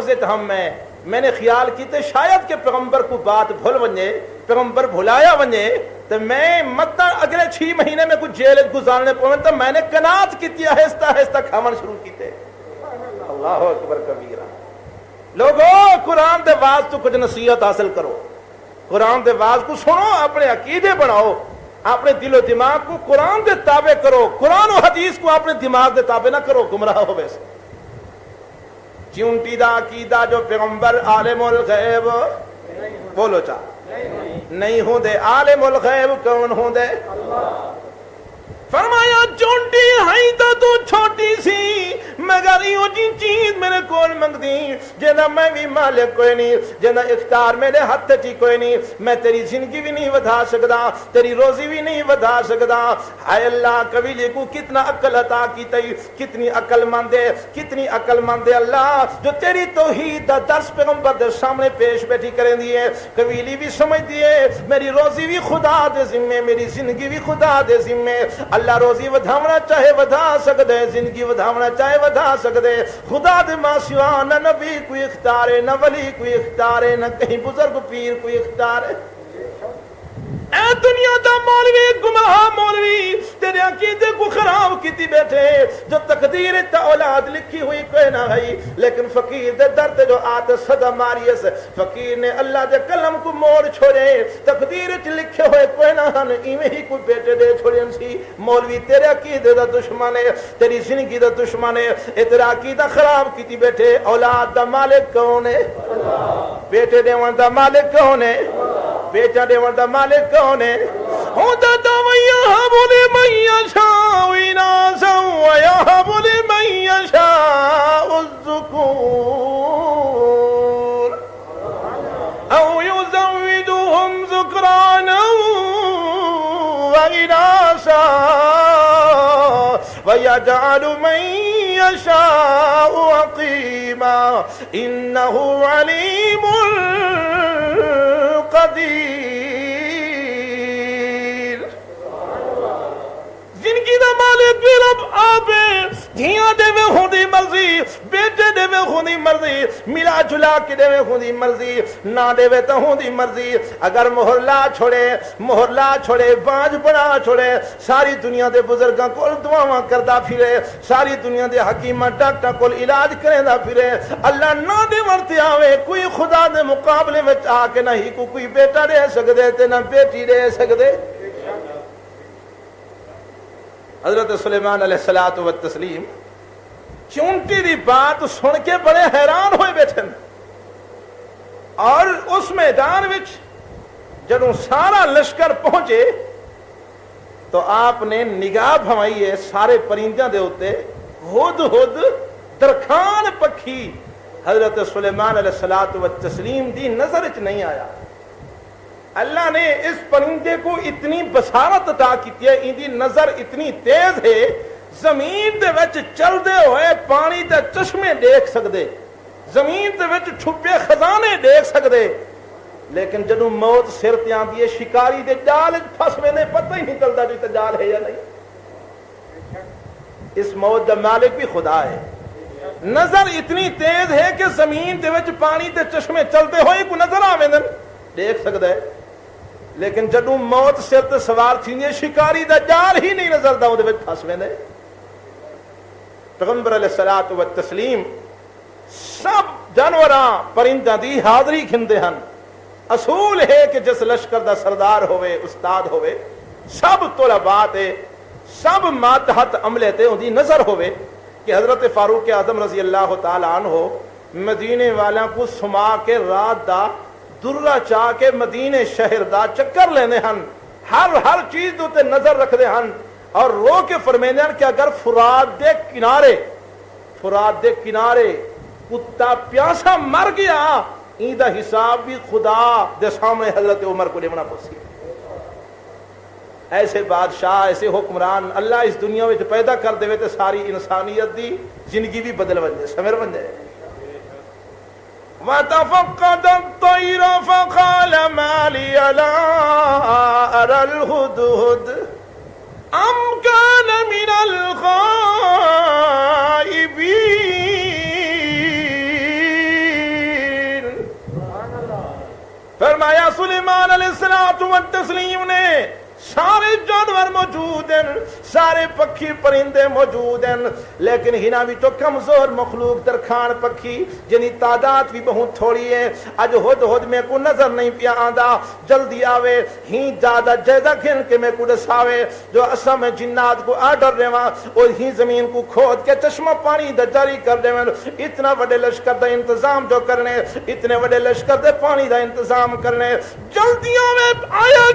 لفظ ہم میں نے خیال کیتے شاید کہ پیغمبر کو بات بھول ونجے، پیغمبر بھلایا ونجے تو میں مت اگلے 6 مہینے میں کچھ جیل گزارنے پویں تو میں نے قناعت کیتی آہستہ آہستہ کھاون شروع کیتے۔ اللہ اکبر کبیرہ۔ لوگوں قرآن دے واز تو کچھ نصیحت حاصل کرو، قرآن دے واز کو سنو، اپنے عقیدے بناؤ، اپنے دل و دماغ کو قرآن دے تابع کرو، قرآن و حدیث کو اپنے دماغ دے تابع نہ کرو، گمراہ ہو ویسے۔ چونٹی دا عقیدہ جو پیغمبر عالم الغیب بولو چاہ نہیں ہوں دے، عالم الغیب کون ہوں دے؟ فرمایا چونٹی ہائی تو چھوٹی سی مگر یہ جی چیز میرے کول منگ دی جنہ میں بھی مالک کوئی نہیں، جنہ اختیار میرے ہاتھ چی کوئی نہیں، میں تیری زندگی بھی نہیں ودھا سکتا، تیری روزی بھی نہیں ودھا سکتا۔ اے اللہ قبیلے کو کتنا عقل عطا کی تی، کتنی عقل مند ہے، کتنی عقل مند ہے اللہ جو تیری توحید دا درس پیغمبر دے سامنے پیش بیٹھی کریں دیئے۔ قبیلی بھی سمجھ دیئے میری روزی بھی خدا دے ذمے، میری زندگی بھی خدا دے ذمے۔ اللہ روزی ودھاونا چاہے ودھا سکدے، زندگی ودھاونا چاہے ودھا سکدے، خدا دے ماں سوا نہ نبی کوئی اختیار ہے، نہ ولی کوئی اختیار ہے، نہ کہیں بزرگ پیر کوئی اختیار ہے۔ اے دنیا دا مولوی گمراہ مولوی تیرے عقیدے کو خراب کیتی بیٹھے، جو تقدیر تا اولاد لکھی ہوئی کوئی نہ ہے، لیکن فقیر دے درد جو آت صدا ماریس، فقیر نے اللہ دے کلم کو موڑ چھوڑے، تقدیر چ لکھے ہوئے کوئی نہ ہن، ایویں ہی کوئی بیٹے دے چھوڑین سی۔ مولوی تیرے عقیدے دا دشمن ہے، تیری زندگی دا دشمن ہے، اے تیرا عقیدہ خراب کیتی بیٹھے۔ اولاد دا مالک کون ہے؟ بیٹے دیوان دا مالک کون ہے؟ بیٹا دیوان دا مالک کون ہے؟ ہوتا دا ویہب لمن یشاء اناثا ویہب لمن یشاء الذکور او یزودہم ذکرانا واناثا ویجعل من یشاء عقیما انہ علیم قدیر۔ زندگی دا مالک بھی رب آپ ہے، دھیاں دے میں خودی مرضی، بیٹے دے میں خودی مرضی، ملا جلا کے دے میں خودی مرضی، نہ دے میں تو خودی مرضی۔ اگر محلہ چھوڑے بانج بنا چھوڑے، ساری دنیا دے بزرگاں کول دعاواں کردہ پھرے، ساری دنیا دے حکیمہ ڈاکٹر کول علاج کریں دا پھرے، اللہ نہ دے ورتے آوے کوئی خدا دے مقابلے میں آ کے نہ ہی کوئی بیٹا دے سکدے تے نہ بیٹی دے سکدے۔ حضرت سلیمان علیہ الصلوۃ والتسلیم چونٹی دی بات سن کے بڑے حیران ہوئے بیٹھے، اور اس میدان وچ جدوں سارا لشکر پہنچے تو آپ نے نگاہ بھوائی ہے سارے پرندیاں دے ہوتے، ہد درخان پکھی حضرت سلیمان علیہ الصلوۃ والتسلیم دی نظر وچ نہیں آیا۔ اللہ نے اس پرندے کو اتنی بصارت عطا کی ہے، ان دی نظر اتنی تیز ہے، زمین دے وچ چلدے ہوئے پانی دے چشمے دیکھ سکدے، زمین دے وچ چھپے خزانے دیکھ سکدے، لیکن جدوں موت سر تے آندی ہے شکاری دے جال وچ پھس ویندے، پتہ ہی نہیں چلدا جو تے جال ہے یا نہیں۔ اس موت دا مالک بھی خدا ہے۔ نظر اتنی تیز ہے کہ زمین دے وچ پانی دے چشمے چلتے ہوئے کو نظر آویندن، دیکھ سکدا ہے، لیکن جدوں موت سر تے سوار تھیندی شکاری دا جال ہی نہیں نظر دا اودے وچ پھس ویندے۔ پیغمبر علیہ الصلوۃ والتسلیم سب جانوراں پرنداں دی حاضری کھندے ہن۔ اصول ہے کہ جس لشکر دا سردار ہوئے، استاد ہوئے، سب طلبات ہے، سب ماتحت عملے تے اندی نظر ہوئے کہ حضرت فاروق اعظم رضی اللہ تعالی عنہ مدینے والیاں کو سما کے رات دا درہ چاہ کے مدینے شہر دا چکر لینے ہن، ہر چیز دوتے نظر رکھ دے ہن، اور رو کے فرمیندے ہن کہ اگر فرات دے کنارے کتا پیاسا مر گیا، این دا حساب بھی خدا دے سامنے حضرت عمر کو لیونا پوسی۔ ایسے بادشاہ، ایسے حکمران اللہ اس دنیا میں پیدا کر دے تے ساری انسانیت دی زندگی بھی بدل بن جائے، سمر بن جائے۔ وَتَفَقَّدَ الطَّيْرَ فَقَالَ مَا لِيَ لَا أَرَى الْهُدْهُدَ أَمْ كَانَ مِنَ الْغَائِبِينَ سلیمان علیہ الصلوۃ والتسلیم نے سارے جانور موجود ہیں، سارے پکھی پرندے موجود ہیں، لیکن ہنا بھی تو کمزور مخلوق درخان پکھی جنی تعداد بھی بہت تھوڑی ہے۔ اج ہد ہد میں کو نظر نہیں پیا آندا، جلدی آوے ہی زیادہ جائزہ گھن کے میں کو دساوے جو اساں میں جنات کو آڈر رہواں اور ہی زمین کو کھود کے چشمہ پانی دا جاری کر دے، اتنا بڑے لشکر دا انتظام جو کرنے، اتنے بڑے لشکر دے پانی دا انتظام کرنے، جلدی آوے آیا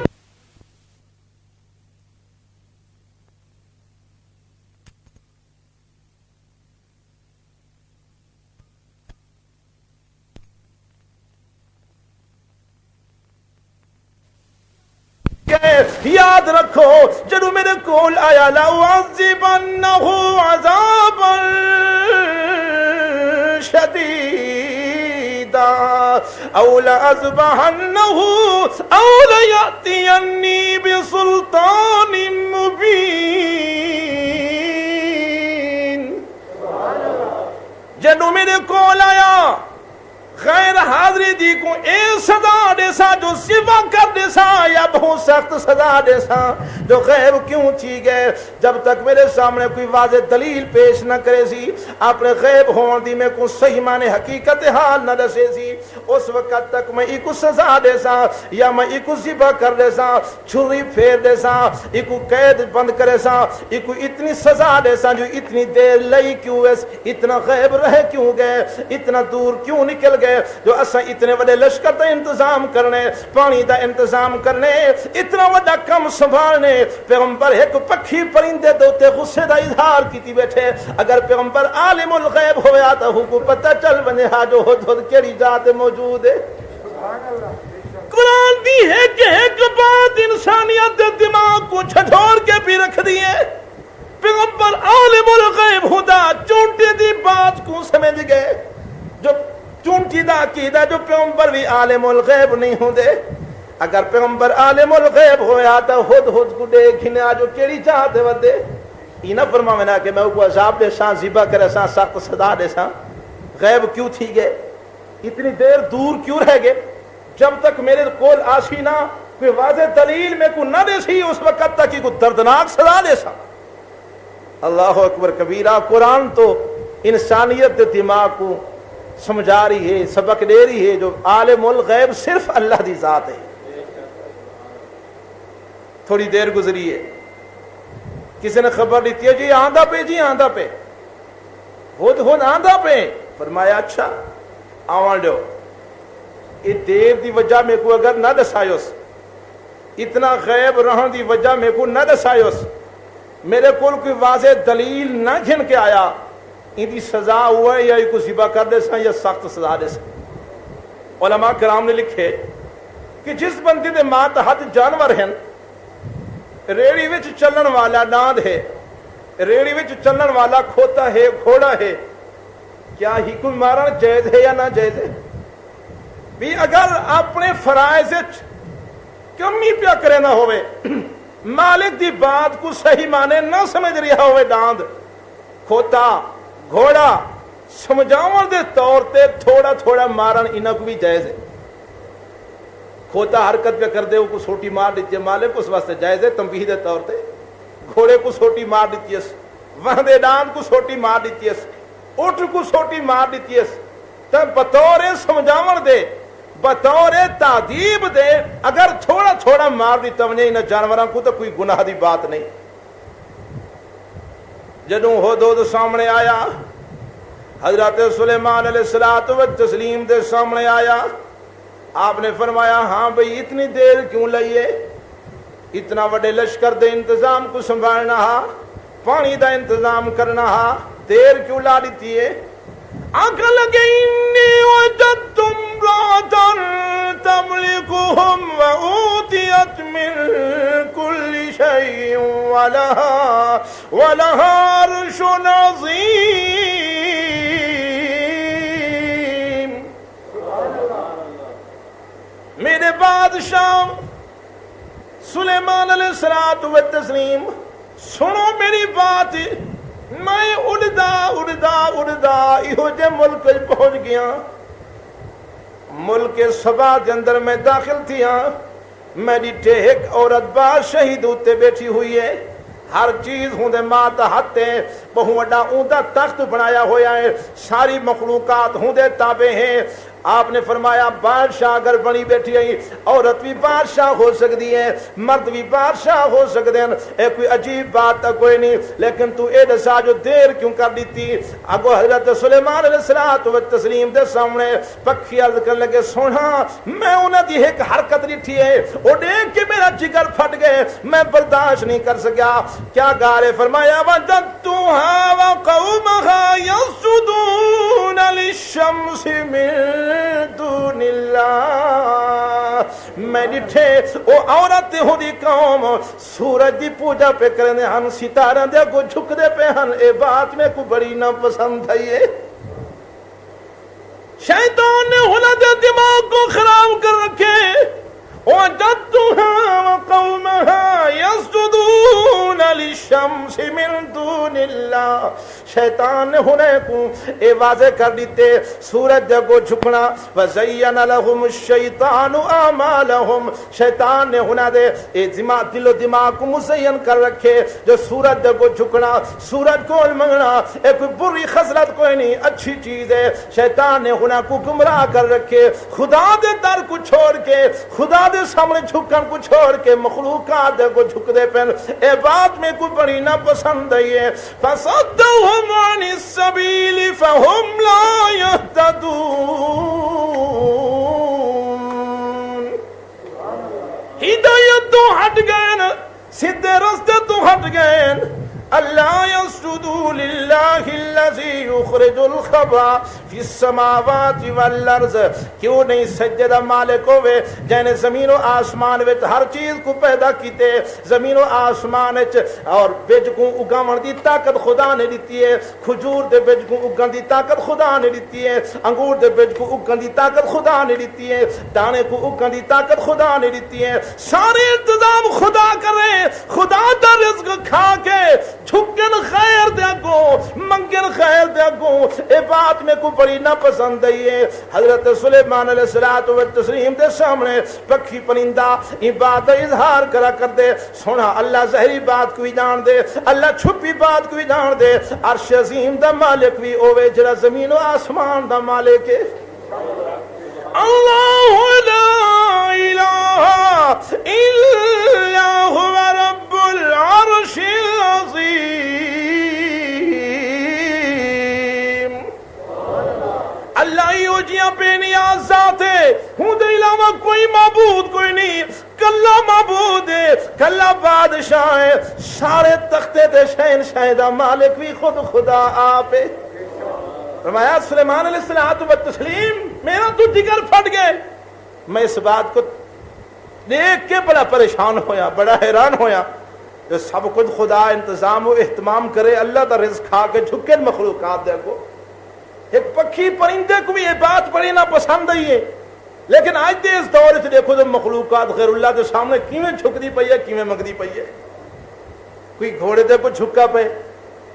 یاد رکھو جدو میرے کول آیا لَأُعَذِّبَنَّهُ عَذَابًا شَدِيدًا أَوْ لَأَذْبَحَنَّهُ أَوْ لَيَأْتِيَنِّي بِسُلْطَانٍ مُبِينٍ۔ جدو میرے کول آیا غیر حاضری دی کو اے سزا دے سا جو سوا کر دے سا یا بہت سخت سزا دے سا جو غیب کیوں تھی گئے جب تک میرے سامنے کوئی واضح دلیل پیش نہ کرے سی، اپنے غیب ہون دی میں کو صحیح معنی حقیقت حال نہ دسے سی، اس وقت تک میں ایک سزا دے سا یا میں ایک ذبح کر دے سا، چھری پھیر دے سا، ایک قید بند کرے سا، ایک اتنی سزا دے سا جو اتنی دیر لئی کیوں ہے، اتنا غیب رہ کیوں گئے، اتنا دور کیوں نکل گئے جو اسا اتنے بڑے لشکر دا انتظام کرنے، پانی دا انتظام کرنے، اتنا بڑا کم سنبھالنے، پیغمبر ایک پکھی پرندے دوتے غصے دا اظہار کیتی بیٹھے۔ اگر پیغمبر عالم الغیب ہویا تو کو پتہ چل بنے ہا جو ہد ہد کیڑی ذات موجود ہے۔ قرآن دی ہے کہ ایک بات انسانیت دے دماغ کو چھڑوڑ کے بھی رکھ دیے۔ پیغمبر عالم الغیب ہوتا چونٹے دی بات کو سمجھ گئے، جو چونٹی دا عقیدہ جو پیغمبر بھی عالم الغیب نہیں ہوں دے۔ اگر پیغمبر عالم الغیب ہویا تو ہد ہد کو دیکھنے آجو کیڑی چاہتے ودے یہ نہ فرماونا کہ میں کو عذاب دے ساں، ذبح کرے ساں، سخت سزا دے ساں۔ غیب کیوں تھی گئے، اتنی دیر دور کیوں رہ گئے؟ جب تک میرے کول آسی نہ کوئی واضح دلیل میں کو نہ دے سی، اس وقت تک ہی کو دردناک سزا دے ساں۔ اللہ اکبر کبیرہ۔ قرآن تو انسانیت دے دماغ کو سمجھا رہی ہے، سبق دے رہی ہے جو عالم الغیب صرف اللہ دی ذات ہے۔ تھوڑی دیر گزری ہے، کسی نے خبر دیتی ہے جی آندھا پہ، جی آندھا پہ، ہد ہد آندھا پہ۔ فرمایا اچھا آوان دو، یہ دیر دی وجہ میں کو اگر نہ دسائیوس، اتنا غیب رہن دی وجہ میں کو نہ دسائیوس، میرے کول کوئی واضح دلیل نہ گھن کے آیا، ان دی سزا ہوا ہے یا کو ذبح کر دے سا یا سخت سزا دے سا۔ علماء کرام نے لکھے کہ جس بندے دے ماتحت جانور ہیں، ریڑی وچ چلن والا ڈاند ہے، ریڑی وچ چلن والا کھوتا ہے، گھوڑا ہے، کیا ہی کوئی مارن جائز ہے یا نہ جائز ہے؟ بھی اگر اپنے فرائض کمی پیا کرے نہ ہوئے، مالک دی بات کو صحیح مانے نہ سمجھ رہا ہوئے، ڈاند کھوتا گھوڑا سمجھاون دے طور تے تھوڑا تھوڑا مارن انہاں کو بھی جائز ہے۔ کھوتا حرکت پہ کر دے کو سوٹی مار دیتی ہے، مالک اس واسطے جائز ہے تنبیہ دے طور تے۔ گھوڑے کو سوٹی مار دیتی ہے، وہدے ڈاند کو سوٹی مار دیتی ہے، اٹھ کو سوٹی مار دیتی ہے، تب بطور سمجھاون دے، بطور تعذیب دے اگر تھوڑا تھوڑا مار دیتا ونجے انہاں جانوراں کو تو کوئی گناہ دی بات نہیں۔ جدوں ہد سامنے آیا، حضرت سلیمان علیہ الصلوۃ والتسلیم دے سامنے آیا، آپ نے فرمایا ہاں بھئی اتنی دیر کیوں لئیے، اتنا بڑے لشکر دے انتظام کو سنبھالنا ہا، پانی دا انتظام کرنا ہا، دیر کیوں لا دیتی ہے؟ آنکھ لگے انی وجدت امرأة تملکہم وأوتیت من کل شیء ولہا عرش عظیم۔ میرے بادشاہ سلیمان علیہ الصلوۃ والتسلیم سنو میری بات، میں اڑدا اڑدا اڑدا یہو جے ملک پہنچ گیا، ملک سبا دے اندر میں داخل تھی ہاں، میں ڈٹھے ایک عورت با شہید ہوتے بیٹھی ہوئی ہے، ہر چیز ہوں دے مات ہاتھ ہے، بہو وڈا اوندا تخت بنایا ہویا ہے، ساری مخلوقات ہوں دے تابع ہیں۔ آپ نے فرمایا بادشاہ اگر بنی بیٹھی ہے، عورت بھی بادشاہ ہو سکتی ہے، مرد بھی بادشاہ ہو سکتے ہیں، اے کوئی عجیب بات کوئی نہیں، لیکن تو اے دسا جو دیر کیوں کر دیتی؟ اگو حضرت سلیمان علیہ الصلوۃ والتسلیم دے سامنے پکھی عرض کرنے لگے سونا میں انہاں دی ایک حرکت ڈٹھی ہے، او دیکھ کے میرا جگر پھٹ گئے، میں برداشت نہیں کر سکیا۔ کیا گارے فرمایا وجدتها وقومها يسجدون للشمس من دون اللہ، میں ڈٹھے او عورت ہوں دی قوم سورج دی پوجا پہ کرنے ہن، ستارہ دے کو جھک دے پہ ہن، اے بات میں کو بڑی نہ پسند ہے۔ شیطان نے ہونا دے دماغ کو خراب کر رکھے۔ وجدتها وقومها يسجدون للشمس من دون اللہ، شیطان نے ہونے کو اے واضح کر دیتے سورج کو جھکنا۔ وزین لهم الشیطان اعمالهم، شیطان نے ہونا دے اے دل و دماغ کو مزین کر رکھے جو سورج کو جھکنا، سورج کو منگنا اے کوئی بری خصلت کوئی نہیں، اچھی چیز ہے۔ شیطان نے ہونا کو گمراہ کر رکھے، خدا دے در کو چھوڑ کے، خدا دے سامنے جھکن کو چھوڑ کے مخلوقات کو جھک دے پہن، اے بات میں کوئی بڑی نہ پسند ہے۔ فصدوهم عن السبیل فهم لا يهتدون، ہدایت تو ہٹ گئے، سیدھے راستے تو ہٹ گئے۔ اللہ یسجدوا للہ الذی یخرج الخبا فی السماوات والارض، کیوں نہیں سجدہ مالک ہوئے جنہیں زمین و آسمان وچ ہر چیز کو پیدا کیتے، زمین و آسمان وچ اور بیج کو اگاون دی طاقت خدا نے دیتی ہے، کھجور دے بیج کو اگن دی طاقت خدا نے دیتی ہے، انگور دے بیج کو اگن دی طاقت خدا نے دیتی ہے، دانے کو اگن دی طاقت خدا نے دیتی ہے، سارے انتظام خدا کرے، خدا دا رزق کھا کے جھکن خیر دیا کو منگن خیر دیا کو، اے بات میں کو بڑی نہ پسند ہے۔ حضرت سلیمان علیہ الصلوۃ والتسلیم دے سامنے پکھی پرندہ یہ بات اظہار کرا کر دے، سونا اللہ ظاہری بات کو بھی جان دے، اللہ چھپی بات کو بھی جان دے، عرش عظیم دا مالک بھی ہوے جڑا زمین و آسمان دا مالک ہے۔ اللہ لا الہ الا هو رب العرش العظیم، اللہ ہی جیاں بے نیاز ذات ہے، ہوں دے علاوہ کوئی معبود کوئی نہیں، کلا معبود ہے، کلا بادشاہ ہے، سارے تختے تے شہنشاہ دا مالک بھی خود خدا آپ ہے۔ فرمایا سلیمان علیہ الصلوۃ والتسلیم میرا تو جگر پھٹ گئے، میں اس بات کو دیکھ کے بڑا پریشان ہویا، بڑا حیران ہویا، جو سب کچھ خدا انتظام و اہتمام کرے، اللہ دا رزق کھا کے جھکے مخلوقات دے کو، ایک پکھی پرندے کو بھی یہ بات بڑی نہ پسند ہے۔ لیکن آج دے اس دور سے دیکھو تو مخلوقات غیر اللہ کے سامنے کیویں جھکدی پئی ہے، کیویں منگدی پئی ہے، کوئی گھوڑے دے کو جھکا پے،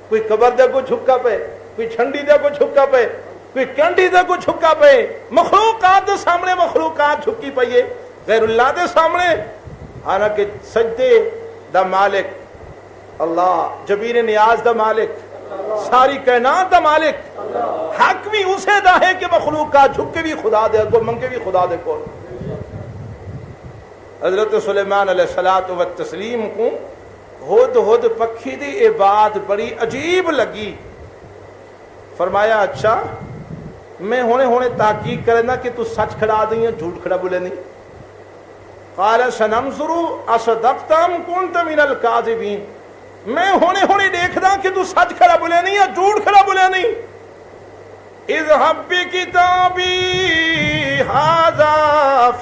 کوئی قبر دے کو جھکا پے، کوئی چھنڈی دے کو جھکا پے، کوئی کنڈی دے کو جھکا پے، مخلوقات دے سامنے مخلوقات جھکی پئی ہے غیر اللہ دے سامنے، حالانکہ سجدے دا مالک اللہ، جبیر نیاز دا مالک، ساری کائنات دا مالک، حق بھی اسے دا ہے کہ مخلوقات جھکے بھی خدا دے کو، منگے بھی خدا دے کو۔ حضرت سلیمان علیہ الصلوۃ والتسلیم کو ہد ہد پکھی دی یہ بات بڑی عجیب لگی، فرمایا اچھا میں ہونے تحقیق کرنا کہ تو سچ کھڑا دیں یا جھوٹ کھڑا بولے نہیں۔ قال سننظر اصدقت ام كنت من الكاذبین، میں ہونے دیکھدا کہ تو سچ کھڑا بولے نہیں یا جھوٹ کھڑا بولے نہیں۔ اذهب بكتابي هذا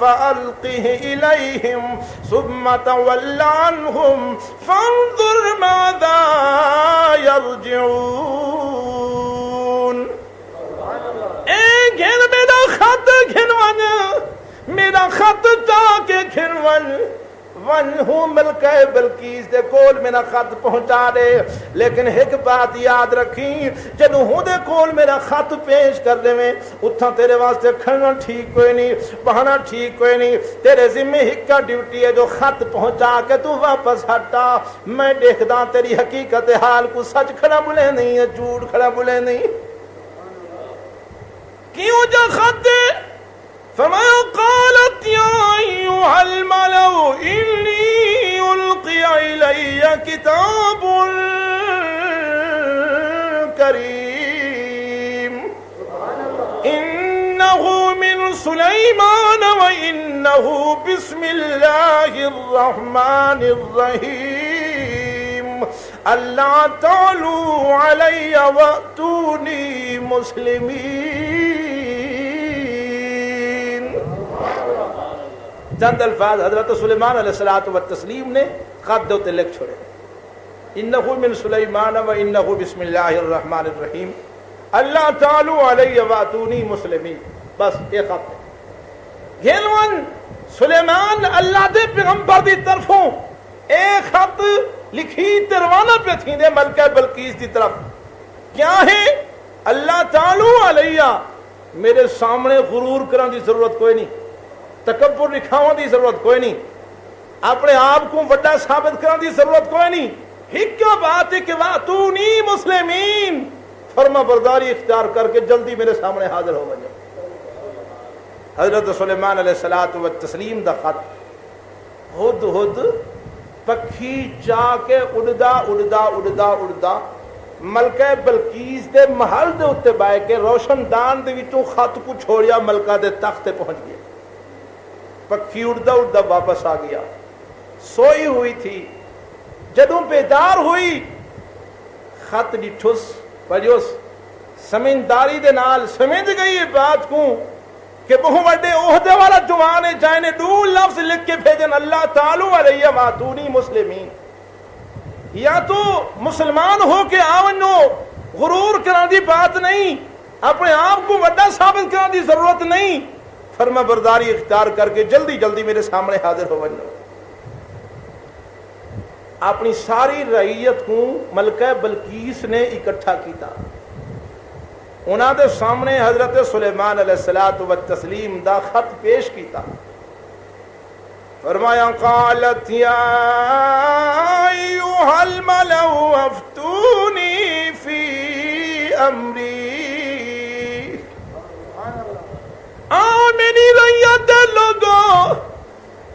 فألقه إليهم ثم تول عنهم فانظر ماذا يرجعون، اے گھن میرا خط گھنون، میرا خط جا کے گھنون، ون ہوں ملکہ بلقیس دے کول میرا خط پہنچا دے، لیکن ایک بات یاد رکھی، جدوں ہوں دے کول میرا خط پیش کر دے میں اتھاں تیرے واسطے کھڑنا ٹھیک کوئی نہیں، بہانا ٹھیک کوئی نہیں، تیرے ذمہ ہکا ڈیوٹی ہے جو خط پہنچا کے تو واپس ہٹا، میں دیکھدا تیری حقیقت حال کو سچ کھڑا بولے نہیں ہے جھوٹ کھڑا بولے نہیں۔ کیوں جا خط دے؟ فرمایا قالت یا ایھا الملأ انی القی الی کتاب کریم انہ من سلیمان وانہ بسم اللہ الرحمن الرحیم اللہ تعلوا علی واتونی مسلمین۔ چند الفاظ حضرت سلیمان علیہ الصلوۃ والتسلیم نے خط دے تے لکھ چھوڑے، انہ من سلیمان و انہ بسم اللہ الرحمن الرحیم اللہ تعالی علی واتونی مسلمین، بس یہ خط ہے۔ گھنون سلیمان اللہ دے پیغمبر دی طرفوں ایک خط لکھی تے روانہ پہ تھی دے ملکہ بلقیس دی طرف، کیا ہے؟ اللہ تعالی علی، میرے سامنے غرور کرن دی ضرورت کوئی نہیں، تکبر دکھاؤں دی ضرورت کوئی نہیں، اپنے آپ کو وڈا ثابت کرنے دی ضرورت کوئی نہیں، ہکا بات ہے کہ واتونی مسلمین، فرما برداری اختیار کر کے جلدی میرے سامنے حاضر ہو جائے۔ حضرت سلیمان علیہ الصلوۃ والتسلیم دا خط، ہد ہد پکھی چاہ کے اڑدا اڑدا اڑدا اڑدا ملکہ بلقیس دے محل دے اتے بائے کے روشن دان دے وچوں خط کو چھوڑیا ملکہ دے تخت تے پہنچ گیا، پکھی اڑدا اڑدا واپس آ گیا۔ سوئی ہوئی تھی، جدوں بیدار ہوئی خط ڈٹھس پڑھیوس، سمجھداری دے نال سمجھ گئی یہ بات کو کہ بہت بڑے عہدے والا جوان ہے جائے نے دو لفظ لکھ کے بھیجن اللہ تعالی علیہ واتونی مسلمین، یا تو مسلمان ہو کے آونو، غرور کرنے دی بات نہیں، اپنے آپ کو وڈا ثابت کرنے دی ضرورت نہیں، فرما برداری اختیار کر کے جلدی جلدی میرے سامنے حاضر ہو بنو۔ اپنی ساری رعیت کو ملکہ بلقیس نے اکٹھا کیتا، انہاں دے سامنے حضرت سلیمان علیہ الصلوۃ والتسلیم دا خط پیش کیتا، فرمایا قالت یا ایھا الملأ افتونی فی امری، آؤ میری رعیت لوگو،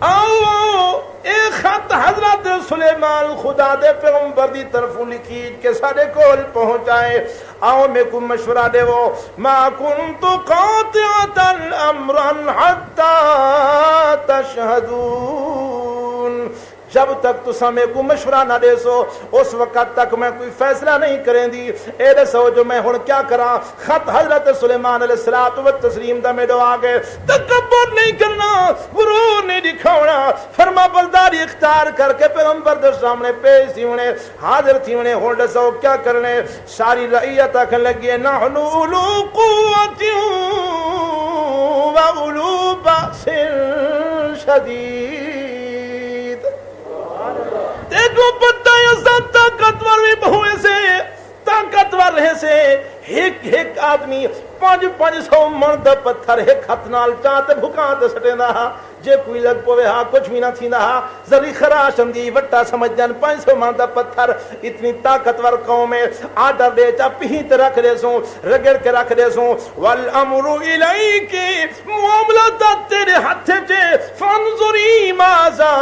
آؤ اے خط حضرت سلیمان خدا دے پیغمبر دی طرفوں لکھی کہ سارے کول پہنچائے، آؤ میں کو مشورہ دے وہ، ما کنت قاطعۃ امرا حتی تشہدون، جب تک تسا میں کو مشورہ نہ دے سو اس وقت تک میں کوئی فیصلہ نہیں کریں دی، اے دسو جو میں ہن کیا کراں۔ خط حضرت سلیمان علیہ الصلوۃ والتسلیم دا میرے آگے، تکبر نہیں کرنا، غرور نہیں دکھاونا، فرما برداری اختیار کر کے پیغمبر دے سامنے پیش تھیونے، حاضر تھیونے، ہن دسو کیا کرنے۔ ساری رعیت آکھن لگی نحن اولو قوت و اولو بأس شدید، دیکھو پتہ ہے سب طاقتور بھی بہوئے سے، طاقتور رہے سے، ایک آدمی 500 من دا پتھر ایک ہاتھ نال چاہتے بھکاتے سٹیندا ہا، جے کوئی لگ پوے ہا کچھ بھی نہ تھیندا ہا، ذری خراش اندی وٹا سمجھ جان 500 من دا پتھر، اتنی طاقتور قوم ہے، آڈر دے چا پہیت رکھ دے سوں، رگڑ کے رکھ دے سوں، والامر الیک، معاملہ تا تیرے ہاتھ چے، فانظری ماذا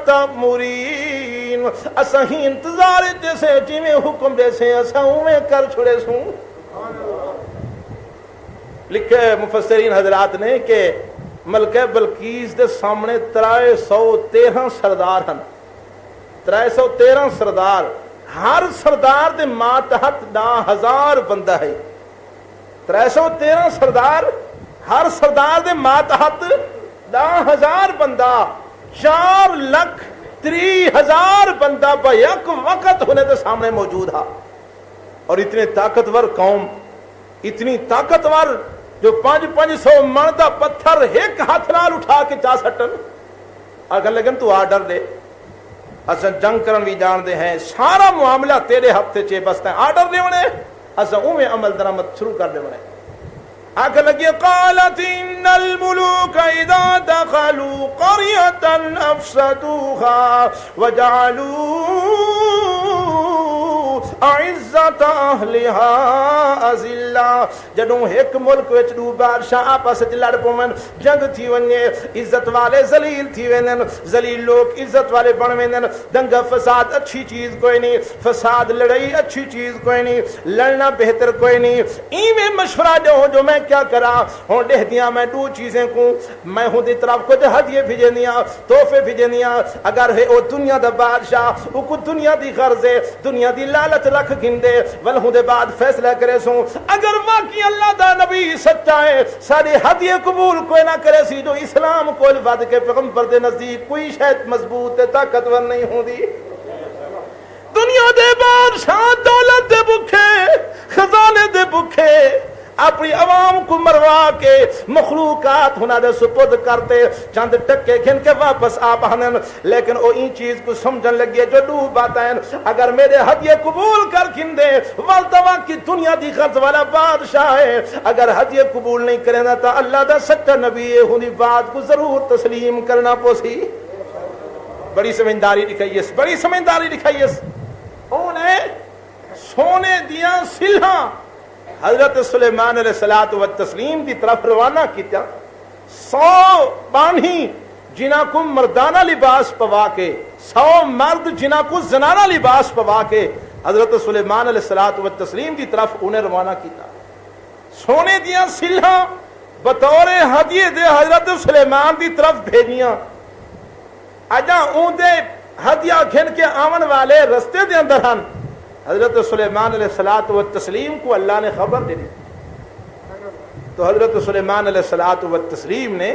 تأمرین، اساں ہی انتظار جیسے جویں حکم دے سے اساں اویں کر چھڑے سوں۔ لکھے مفسرین حضرات نے کہ ملکہ بلقیس دے سامنے 313 سردار ہیں، 313 سردار، ہر سردار دے ماتحت 10,000 بندہ ہے، 313 سردار، ہر سردار دے ماتحت 10,000 بندہ، 4,30,000 بندہ با یک وقت ہونے دے سامنے موجود ہے، اور اتنے طاقتور قوم، اتنی طاقتور جو 500 من دا پتھر ایک ہاتھ نال اٹھا کے چا سٹن، اگر لیکن تو آرڈر دے اساں جنگ کرن بھی جان دے ہیں سارا معاملہ تیرے ہفتے چے بستا ہے آرڈر دے ہونے اساں اویں عمل درآمد شروع کر دے ہونے آگے لگی قالت ان الملوک اذا دخلوا قریۃ افسدوها وجعلوا عزت اہلها اذلہ جدوں ایک ملک وچ دو بادشاہ آپس وچ لڑ پون جنگ تھی ونجے عزت والے ذلیل تھی وینن ذلیل لوگ عزت والے بن وینن دنگا فساد اچھی چیز کوئی نہیں فساد لڑائی اچھی چیز کوئی نہیں لڑنا بہتر کوئی نہیں ایویں مشورہ دو جو میں کیا کرا ہوں دہ دیاں میں دو چیزیں کو میں ہوں دی طرف کچھ ہدیے بھیجنیاں تحفے بھیجنیاں اگر ہے او دنیا دا بادشاہ او کو دنیا دی غرض ہے دنیا دی لالچ رکھ گندے ول ہوں دے بعد فیصلہ کرے سوں اگر واقعی اللہ دا نبی سچا ہے سارے ہدیے قبول کوئی نہ کرے سی جو اسلام کو ود کے پیغمبر دے نزدیک کوئی شاید مضبوط طاقتور نہیں ہوندی دنیا دے بادشاہ دولت دے بکھے خزانے دے بکھے اپنی عوام کو مروا کے مخلوقات ہونا دے سپرد کرتے چند ٹکے کھن کے واپس آپ ہنن لیکن او این چیز کو سمجھن لگے جو ڈوب آتا ہے اگر میرے ہدیے قبول کر کھن دے والدوا کی دنیا دی غرض والا بادشاہ ہے اگر ہدیے قبول نہیں کریں تو اللہ دا سچا نبی ہونی بات کو ضرور تسلیم کرنا پوسی بڑی سمجھداری دکھائیس بڑی سمجھداری دکھائیس انہیں سونے دیاں سلہاں حضرت سلیمان علیہ الصلوۃ والتسلیم دی طرف روانہ کیتا 100 بانہی جنہاں کو مردانہ لباس پوا کے 100 مرد جنہاں کو زنانہ لباس پوا کے حضرت سلیمان علیہ الصلوۃ والتسلیم دی طرف انہیں روانہ کیتا سونے دیاں سلہاں بطور ہدیے دے حضرت سلیمان دی طرف بھیجیاں اجا اون دے ہدیہ گھن کے آون والے رستے دے اندر ہن حضرت سلیمان علیہ الصلوۃ والتسلیم کو اللہ نے خبر دے دی تو حضرت سلیمان علیہ الصلوۃ والتسلیم نے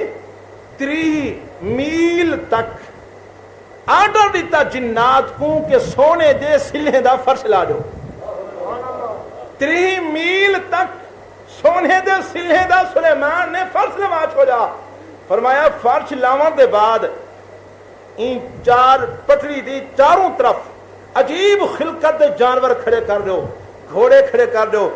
3 میل تک آرڈر دیتا جنات کو کہ سونے دے سلے دا فرش لا دو 3 میل تک سونے دے سلے دا سلیمان نے فرش لوا چھوڑا فرمایا فرش لاون دے بعد این 4 پٹڑی دی چاروں طرف عجیب خلقت دے جانور کھڑے کر دو گھوڑے کھڑے کر دو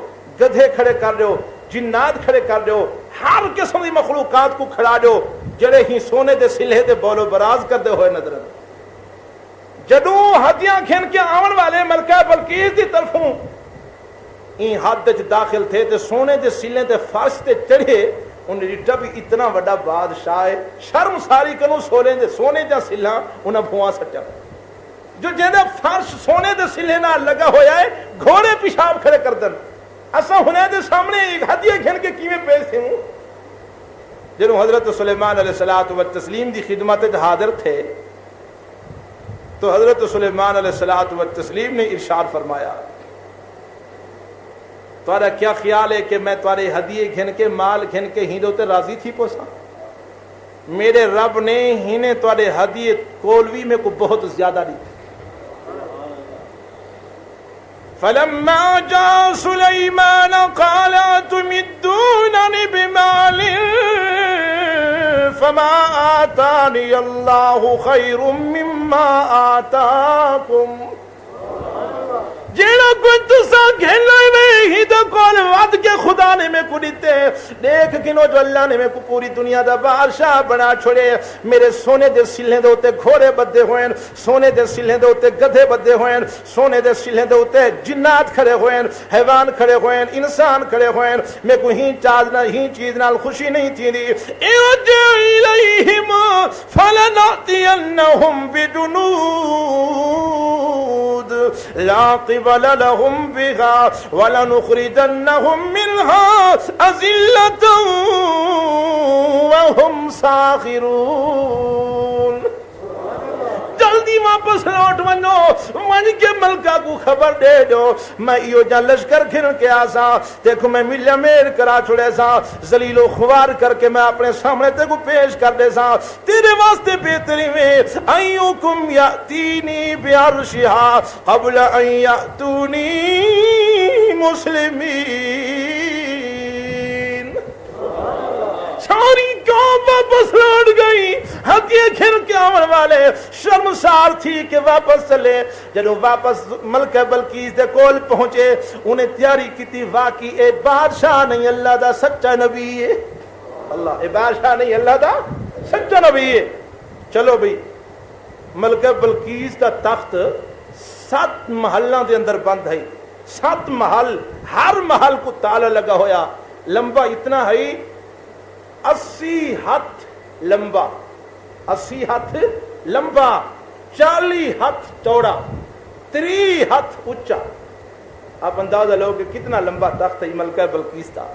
گدھے کھڑے کر دو جنات کھڑے کر دو ہر قسم دی مخلوقات کو کھڑا دو جڑے ہی سونے دے سلے دے بولو براز کردے ہوئے نظر جدوں ہدیاں کھن کے آون والے ملکہ بلقیس دی طرفوں این حد وچ داخل تھے تے سونے دے سلے تے فرش تے چڑھے انہیں ڈٹا بھی اتنا بڑا بادشاہ ہے شرم ساری کنو سونے دے سلاں انہاں بھواں سٹا جو جہاں فرش سونے دے سلے نہ لگا ہویا ہے گھوڑے پیشاب کھڑے کر دن اساں ہنے دے سامنے ایک ہدیہ گھن کے کیویں پیش تھے جنہوں حضرت سلیمان علیہ الصلوۃ والتسلیم دی خدمت حاضر تھے تو حضرت سلیمان علیہ الصلوۃ والتسلیم نے ارشاد فرمایا تمہارا کیا خیال ہے کہ میں تمہارے ہدیے گھن کے مال گھن کے ہندو تے راضی تھی پوسا میرے رب نے ہنے تمہارے ہدیے کولوی میں کو بہت زیادہ دی فلما جاء سليمان قال تمدونني بمال فما آتاني الله خير مما آتاكم جیڑا کوئی تسا گھن لائے میں ہی دا کول وعد کے خدا نے میں کو دیتے دیکھ کنو جو اللہ نے میں کو پوری دنیا دا بادشاہ بنا چھوڑے میرے سونے دے سلے دے ہوتے گھوڑے بدے ہوئے سونے دے سلے دے ہوتے گدھے بدے ہوئے سونے دے سلے دے ہوتے جنات کھڑے ہوئے حیوان کھڑے ہوئے انسان کھڑے ہوئے میں کو ہی چیز نال خوشی نہیں تھی دی ارجع الیہم فلنأتینہم بجنود لا قبل لهم بها ولنخرجنهم منها أذلة وهم ساخرون جلدی واپس لوٹ ونو من کے ملکہ کو خبر دے دو میں ایو جا لشکر کھن کے آسا دیکھو میں ملیہ میر کرا چھوڑے سا ذلیل و خوار کر کے میں اپنے سامنے تے کو پیش کر دے سا تیرے واسطے بہتری میں ایوکم یأتینی بعرشہا قبل ان یأتونی مسلمین ساری قوم واپس لوٹ گئی ہکے کھر کے آون والے شرمسار تھی کہ واپس چلے. جدوں واپس ملکہ بلقیس دے کول پہنچے انہیں تیاری کی واقعی اے بادشاہ نہیں اللہ دا سچا نبی ہے. اللہ اے بادشاہ نہیں اللہ دا سچا نبی ہے. چلو بھئی ملکہ بلقیس دا تخت 7 محلاں دے اندر بند ہے. 7 محل, ہر محل کو تالا لگا ہویا. لمبا اتنا ہے 80 ہاتھ لمبا, 80 ہاتھ لمبا, 40 ہاتھ چوڑا, 30 ہاتھ اونچا. آپ اندازہ لو کہ کتنا لمبا تخت ہے ملکہ بلقیس تھا.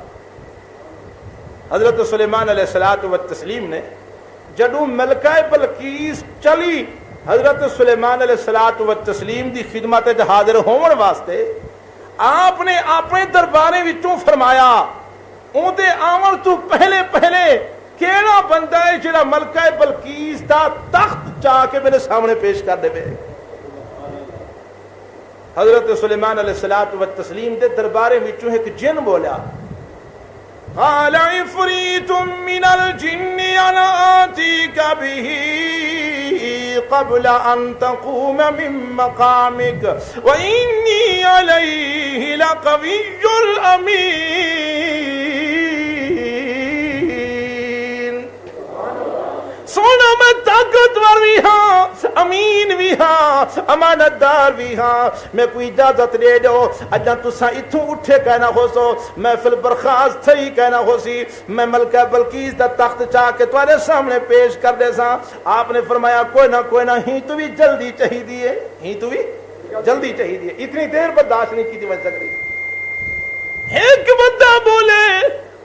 حضرت سلیمان علیہ الصلوۃ والتسلیم نے جدوں ملکہ بلقیس چلی حضرت سلیمان علیہ الصلوۃ والتسلیم دی خدمت وچ حاضر ہون واسطے آپ نے اپنے دربارے وچوں فرمایا اودے آون تو پہلے کیڑا بندہ ہے جڑا ملکہ بلقیس دا تخت چاہ کے میرے سامنے پیش کر دے. حضرت سلیمان علیہ الصلوۃ والتسلیم دے دربارے وچوں ایک جن بولیا, قال عفریت من الجن انا آتیک به قبل ان تقوم من مقامک وانی علیہ لقوی امین. سونا میں طاقتور بھی ہاں, امین بھی ہاں, امانت دار بھی ہاں. میں کوئی اجازت دے دو اجا تساں اتھوں اٹھے کہنا ہو سو محفل برخاست تھئی کہنا ہو سی میں ملکہ بلقیس دا تخت چاہ کے تمہارے سامنے پیش کر دے سا. آپ نے فرمایا کوئی نہ ہی تو بھی جلدی چاہیے, ہی تو بھی جلدی چاہیے. اتنی دیر برداشت نہیں کی بن سکتی. ایک بندہ بولے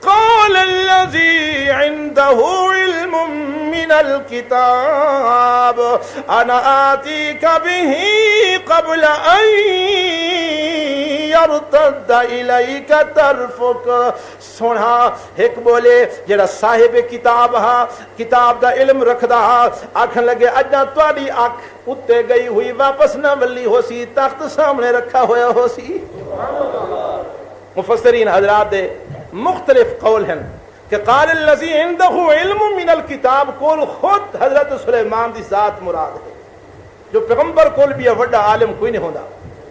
قال الذي عنده علم من الكتاب انا آتيك به قبل ان يرتد اليك طرفك. سونا ایک بولے جڑا صاحب کتاب ہا, کتاب دا علم رکھدا ہا, آکھن لگے اجا تواڈی اکھ اتے گئی ہوئی واپس نہ ولی ہو سی, تخت سامنے رکھا ہویا ہو سی. مفسرین حضرات دے مختلف قول ہیں کہ قال الذی عنده علم من الکتاب کول خود حضرت سلیمان دی ذات مراد ہے. جو پیغمبر کول بھی وڈا عالم کوئی نہیں ہوندا,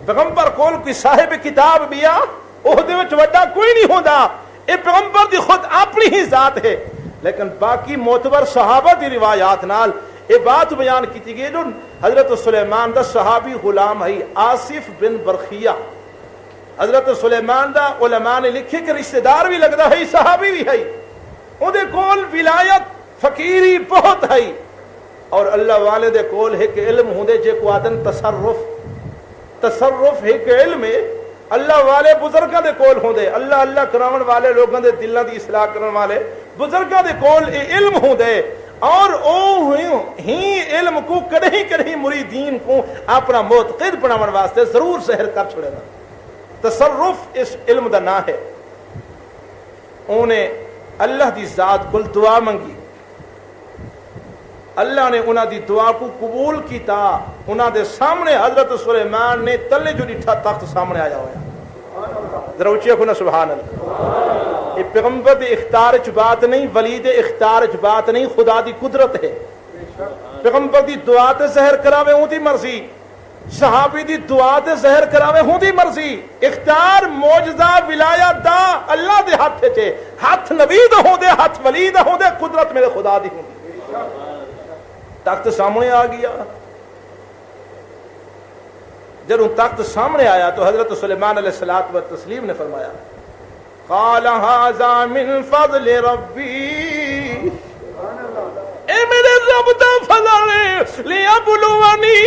پیغمبر کول کوئی صاحب کتاب بھی عہدے وچ وڈا کوئی نہیں ہوندا. اے پیغمبر دی خود اپنی ہی ذات ہے. لیکن باقی معتبر صحابہ دی روایات نال اے بات بیان کی گئی جو حضرت سلیمان دا صحابی غلام ہے آصف بن برخیہ. حضرت سلیمان دا علماء نے لکھے کہ رشتہ دار بھی لگتا ہے, صحابی بھی ہے. اودے کول ولایت فقیری بہت ہے, اور اللہ والے دے کول ہے کہ علم ہوندے جے کو آدن تصرف ہے کہ علم ہے. اللہ والے بزرگاں دے کول ہوندے, اللہ کراون والے لوگاں دے دلاں دی اصلاح کرن والے بزرگاں دے کول اے علم ہوندے, اور او ہی علم کو کدیں مریدین کو اپنا معتقد بناون واسطے ضرور سحر کر چھڑے نا. تصرف اس علم دا نام ہے. انہیں اللہ دی ذات کو دعا منگی, اللہ نے انہاں دی دعا کو قبول کیتا. انہاں دے سامنے حضرت سلیمان نے تلے جو ڈٹھا تخت سامنے آیا ہویا. ذرا اونچی آکھو نا سبحان اللہ. یہ پیغمبر دے اختیار وچ بات نہیں, ولی دے اختیار وچ بات نہیں, خدا دی قدرت ہے. پیغمبر دی دعا تے زہر کراوے اون دی مرضی, صحابی دی دعا تے زہر کراوے ہوں دی مرضی. اختیار معجزہ ولایت دا اللہ دے ہاتھ چے, ہاتھ نبی دا ہوں دے, ہاتھ ولی دا ہوں دے, قدرت میرے خدا دی ہوں دی. تخت سامنے آ گیا. جب تخت سامنے آیا تو حضرت سلیمان علیہ الصلوۃ والتسلیم نے فرمایا قال ھذا من فضل ربی, اے میرے رب دا فضل ہے, لیبلونی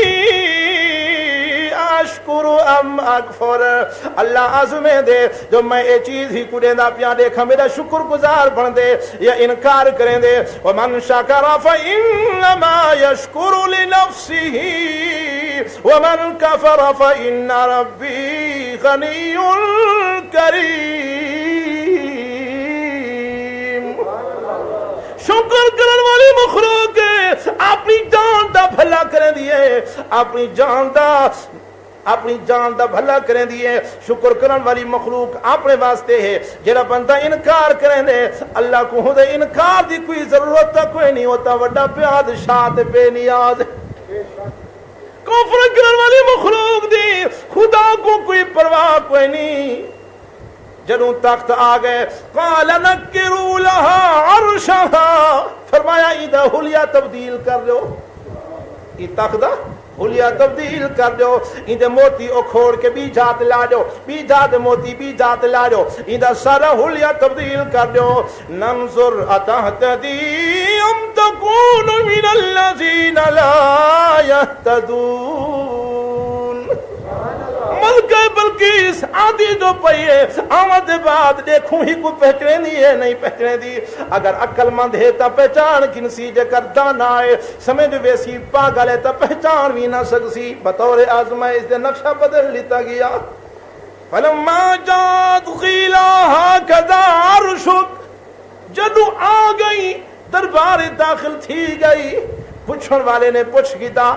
اشکر ام اکفر. اللہ عزمے دے جو میں اے چیز ہی کو دیندا پیا دیکھا میرا شکر گزار بن دے یا انکار کریں دے. ومن شکر فانما یشکر لنفسه ومن کفر فان ربی غنی کریم. شکر کرن والی مخلوق اپنی جان دا بھلا کریں دیے, اپنی جان دا اپنی جان دا بھلا کریں دیے شکر کرن والی مخلوق اپنے واسطے ہے جڑا بندہ انکار کریں دے اللہ کو ہوں دے انکار دی کوئی ضرورت کوئی نہیں ہوتا وڈا بادشاہ تے بے نیاز کفر کرن والی مخلوق دی خدا کو کوئی پرواہ کوئی نہیں جدوں تخت آ گئے قال نکروا لها عرشها فرمایا ایدہ حلیہ تبدیل کر لو ای تخت دا حلیہ تبدیل کر دو ایندے موتی اکھوڑ کے بی جات لا دو بی جات موتی بی جات لا دو ایندہ سارا حلیہ تبدیل کر دو ننظر اتہتدی ام تکون من الذین لا یہتدون ملکہ بلقیس آدھی جو پئیے آمد بعد دیکھوں ہی کو پہچنے دی ہے نہیں پہچنے دی اگر عقل مند ہے تا پہچان کنسی جے کر دانا ہے سمجھ ویسی پاگل ہے تا پہچان بھی نہ سکسی بطور آزمائش دے نقشہ بدل لیتا گیا فلما جات قیلا ہاکذا عرشک جدو آ گئی دربار داخل تھی گئی پوچھن والے نے پوچھ گیا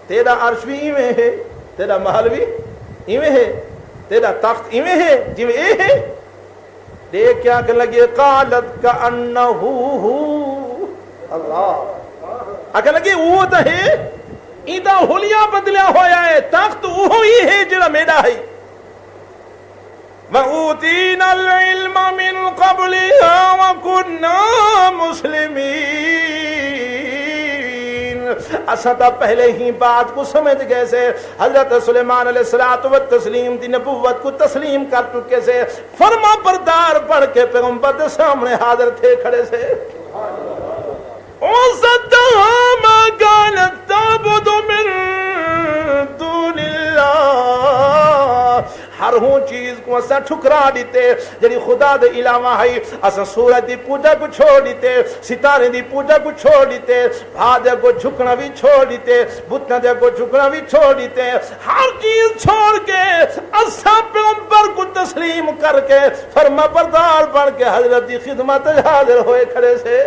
تیرا عرش بھی ایویں ہے تیرا محل بھی ایویں ہے تیرا تخت ایویں ہے جی میں اے ہے دیکھ کیا کہ لگے قالت کا انہو اللہ اگر لگے وہ تو ہے ایدہ حلیہ بدلیا ہویا ہے تخت وہ ہی ہے جڑا میڈا ہے وَأُوتِينَا الْعِلْمَ مِنْ قَبْلِهَا وَكُنَّا مُسْلِمِينَ اساں تا پہلے ہی بات کو سمجھ گئے سے حضرت سلیمان علیہ الصلوۃ والتسلیم دی نبوت کو تسلیم کر چکے سے فرما بردار پڑھ کے پیغمبر کے سامنے حاضر تھے کھڑے سے وَصَدَّهَا مَا كَانَتْ تَعْبُدُ مِن دُونِ اللَّهِ ہر ہوں چیز کو اساں ٹھکرا دیتے جڑی خدا دے علاوہ ہے اساں سورج دی پوجا کو چھوڑ دیتے ستارے دی پوجا کو چھوڑ دیتے بھاد کو جھکنا بھی چھوڑ دیتے بتوں دے کو جھکنا بھی چھوڑ دیتے ہر چیز چھوڑ کے اساں پیغمبر کو تسلیم کر کے فرما بردار بن کے حضرت دی خدمت حاضر ہوئے کھڑے سے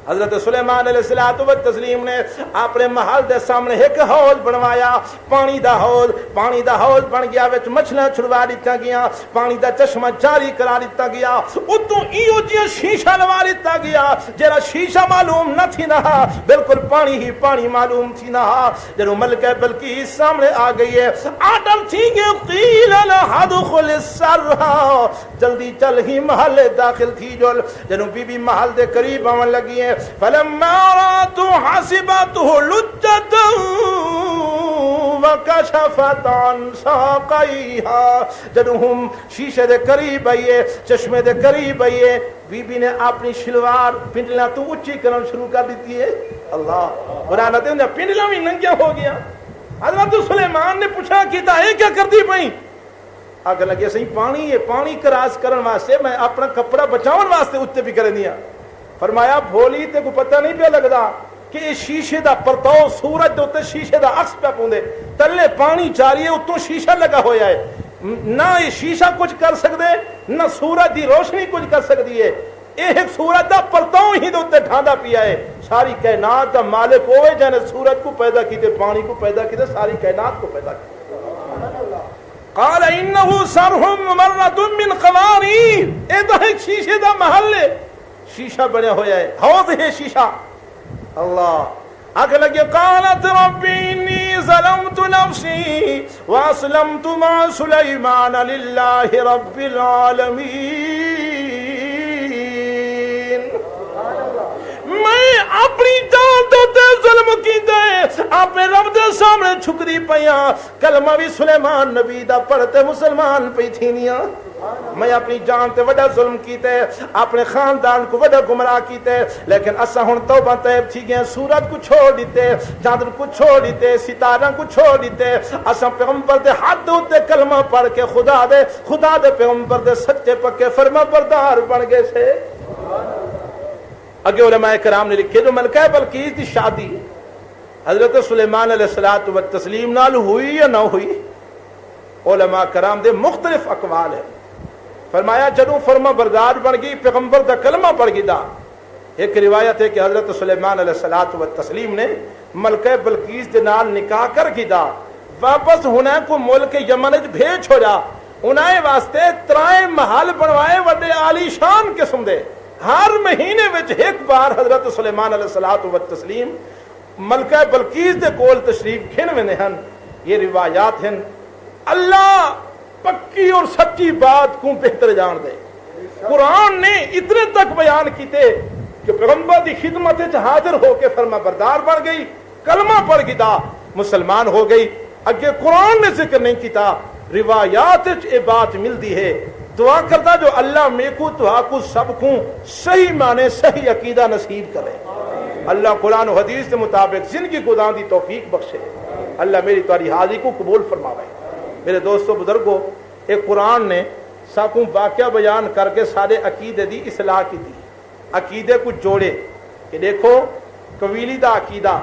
حضرت سلیمان علیہ الصلوۃ والتسلیم نے اپنے محل دے سامنے ایک حوض بنوایا پانی دا حوض بن گیا وچ مچھلیاں چھڑوا دتا گیا پانی دا چشمہ جاری کرا دتا گیا اتوں ایو جی شیشہ لوا دتا گیا جڑا شیشہ معلوم نہ تھی نہ بالکل پانی ہی پانی معلوم تھی نہ جدوں ملکہ بلقیس سامنے آ گئی ہے آڈر تھی کہ قیل لها ادخل السرح جلدی چل ہی محل داخل تھی جو جدوں بی بی محل دے قریب آون لگی ہے فلما رأته حسبته لجة وكشفت عن ساقيها جدوں ہم شیشے دے قریب آئیے چشمے دے قریب آئیے بی بی نے اپنی شلوار پنڈلا تو اونچی کرنا شروع کر دیتی ہے اللہ قرآن آتے ہیں پنڈلا بھی ننگیا ہو گیا حضرت سلیمان نے پوچھا کیتا ہے کیا کرتی پئی آگے لگے صحیح پانی ہے پانی کراس کرن واسطے میں اپنا کپڑا بچاؤن واسطے اتنے بھی کر دیا فرمایا بھولی تے کو پتہ نہیں پہ لگدا کہ یہ شیشے دا پرتاؤ سورج دے اوتے شیشے دا عکس پہ پوندے تلے پانی جاری ہے اتوں شیشہ لگا ہویا ہے نہ یہ شیشہ کچھ کر سکدے نہ سورج دی روشنی کچھ کر سکدی ہے ایک سورج دا پرتاؤ ہی دے اوتے ڈھانڈا پیا ہے ساری کائنات دا مالک ہوئے جانے سورج کو پیدا کیتے پانی کو پیدا کیتے ساری کائنات کو پیدا کیتے قال انه صرح ممرد من قوارير اے دا ایک شیشے دا محل ہے شیشہ بنیا ہویا ہے حوض ہے شیشہ اللہ آگے لگے قالت ربی انی ظلمت نفسی واسلمت مع سلیمان للہ رب العالمین میں اپنی جان تو تے ظلم کی دے اپنے رب دے سامنے چھکری پیاں کلمہ بھی سلیمان نبی دا پڑھتے مسلمان پہ تھینیاں میں اپنی جان تے وڈا ظلم کیتے اپنے خاندان کو وڈا گمراہ کیتے لیکن اسا ہن توبہ طیب تھی گئے سورج کو چھوڑ دیتے چاند کو چھوڑ دیتے ستارہ کو چھوڑ دیتے اسا پیغمبر دے ہاتھ تے کلمہ پڑھ کے خدا دے پیغمبر دے سچے پکے فرما بردار بن گئے سے اگے علماء کرام نے لکھے جو ملکہ بلقیس دی شادی حضرت سلیمان علیہ الصلوۃ والتسلیم نال ہوئی یا نہ ہوئی علماء کرام دے مختلف اقوال ہیں فرمایا جدوں فرما بردار بن گئی پیغمبر دا کلمہ پڑھ گئی دا ایک روایت ہے کہ حضرت سلیمان علیہ الصلوۃ والتسلیم نے ملکہ بلقیس دے نال نکاح کر گئی دا واپس ہونا کو ملک یمن بھیج چھوڑا انہیں واسطے ترائے محل بنوائے وڈے عالی شان قسم دے ہر مہینے وچ ایک بار حضرت سلیمان علیہ الصلوۃ والتسلیم ملکہ بلقیس دے کول تشریف کھن ویندے ہن یہ روایات ہیں اللہ پکی اور سچی بات کو بہتر جان دے قرآن نے اتنے تک بیان کیتے کہ پیغمبر دی خدمت وچ حاضر ہو کے فرما بردار بن گئی کلمہ پڑھ گیا مسلمان ہو گئی اگے قرآن نے ذکر نہیں کیتا روایات یہ بات ملتی ہے دعا کرتا جو اللہ میں کو تو کو سب کو صحیح معنی صحیح عقیدہ نصیب کرے اللہ قرآن و حدیث کے مطابق زندگی گزارنے دی توفیق بخشے اللہ میری تمہاری حاضری کو قبول فرماوے میرے دوستو بزرگو ایک قرآن نے ساکوں واقعہ بیان کر کے سارے عقیدے دی اصلاح کی تھی عقیدے کو جوڑے کہ دیکھو قبیلی دا عقیدہ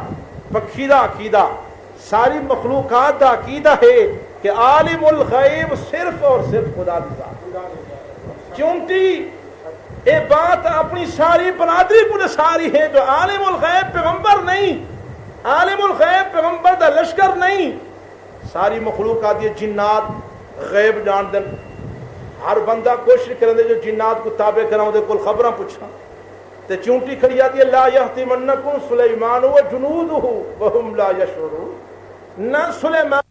پکھی دا عقیدہ ساری مخلوقات دا عقیدہ ہے کہ عالم الغیب صرف اور صرف خدا دی ذات چونٹی یہ بات اپنی ساری برادری کو ساری ہے جو عالم الغیب پیغمبر نہیں عالم الغیب پیغمبر دا لشکر نہیں ساری مخلوقات یہ جنات غیب جان دن ہر بندہ کوشش کرنے جو جنات کو تابع کراؤں دے کل خبراں پوچھا تے چونٹی کھڑی آتی ہے لا یحتمنکم سلیمان و جنودہ وہم لا یشعرون نہ سلیمان